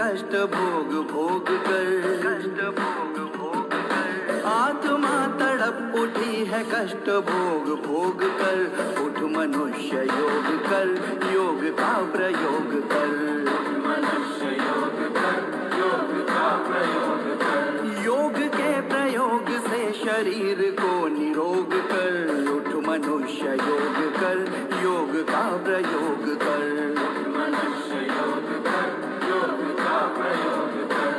कष्ट भोग भोग कर, आत्मा तड़प उठी है कष्ट भोग भोग कर, उठ मनुष्य योग कर, योग का प्रयोग कर, मनुष्य योग कर, योग का प्रयोग कर, योग के प्रयोग से शरीर को निरोग कर, उठ मनुष्य योग कर, योग का प्रयोग कर, मनुष्य योग कर, योग का प्रयोग कर।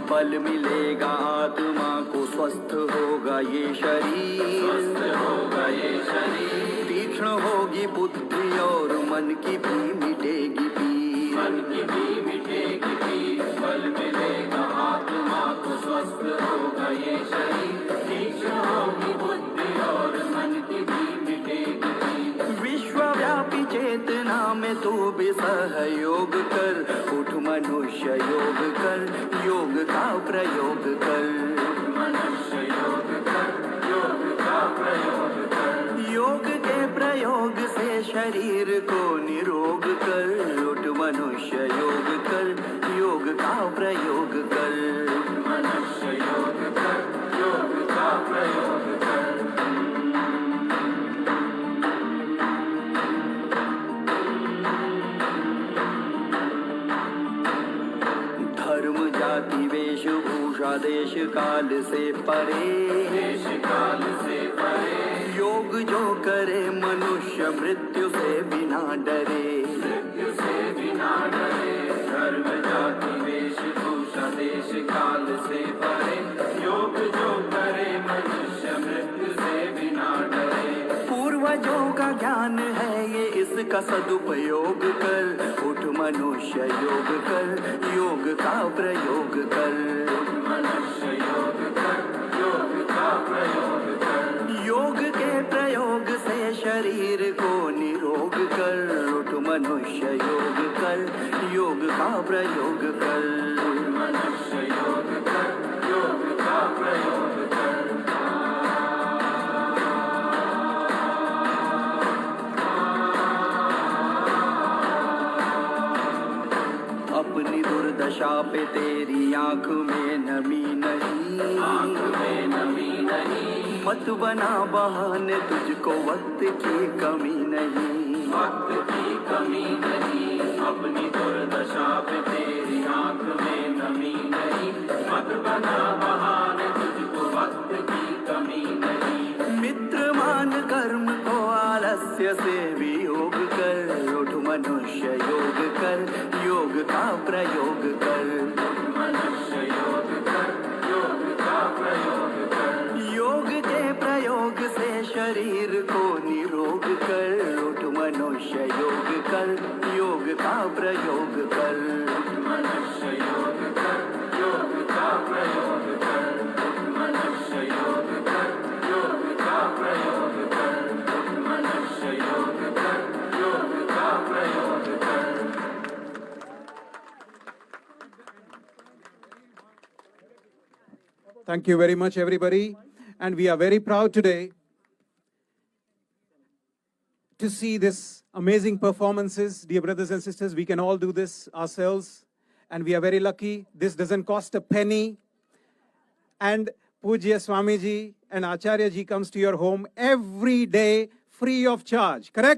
बल मिलेगा आत्मा को, स्वस्थ होगा ये शरीर, स्वस्थ होगा ये शरीर, तीक्ष्ण होगी बुद्धि और मन की भी मिटेगी पीर, मन की भी मिटेगी पीर। बल मिलेगा आत्मा को, स्वस्थ होगा ये शरीर, तीक्ष्ण होगी बुद्धि और मन की भी मिटेगी पीर। विश्वव्यापी चेतना में तू भी सहयोग कर, उठ मनुष्य योग कर, योग का प्रयोग कर, मनुष्य योग कर, योग का प्रयोग कर, योग के प्रयोग से शरीर को निरोग कर, उठ मनुष्य योग कर, योग का प्रयोग कर, मनुष्य योग कर, योग का प्रयोग कर। धर्म जाति वेशभूषा देश काल से परे, देश काल से परे, योग जो करे मनुष्य मृत्यु से बिना डरे, मृत्यु से बिना डरे। धर्म जाति वेशभूषा देश काल से परे, योग जो करे मनुष्य मृत्यु से बिना डरे। पूर्वजों का ज्ञान है ये, इसका सदुपयोग कर, उठ मनुष्य योग कर, योग का प्रयोग कर, मनुष्य योग कर, योग का प्रयोग कर, योग के प्रयोग से शरीर को निरोग कर, उठ मनुष्य योग कर, योग का प्रयोग कर, मनुष्य योग कर, योग का प्रयोग कर। अपनी दुर्दशा पे तेरी आंख में नमी नहीं, आंख में नमी नहीं, मत बना बहाने, तुझको वक्त की कमी नहीं, वक्त की कमी नहीं। अपनी दुर्दशा पे तेरी आंख में नमी नहीं, मत बना बहाने, तुझको वक्त की कमी नहीं। मित्र मान कर्म को आलस्य से वियोग कर, उठ मनुष्य योग कर, योग का प्रयोग कर, मनुष्य योग कर, योग का प्रयोग कर, योग के प्रयोग से शरीर को निरोग कर, उठ मनुष्य योग कर, योग का प्रयोग कर, मनुष्य योग कर, योग का प्रयोग कर, मनुष्य योग कर, योग का प्रयोग कर, मनुष्य योग कर, योग का प्रयोग कर। Thank you very much, everybody. And we are very proud today to see this amazing performances. Dear brothers and sisters, we can all do this ourselves. And we are very lucky. This doesn't cost a penny. And Pujya Swamiji and Acharya ji comes to your home every day free of charge. Correct?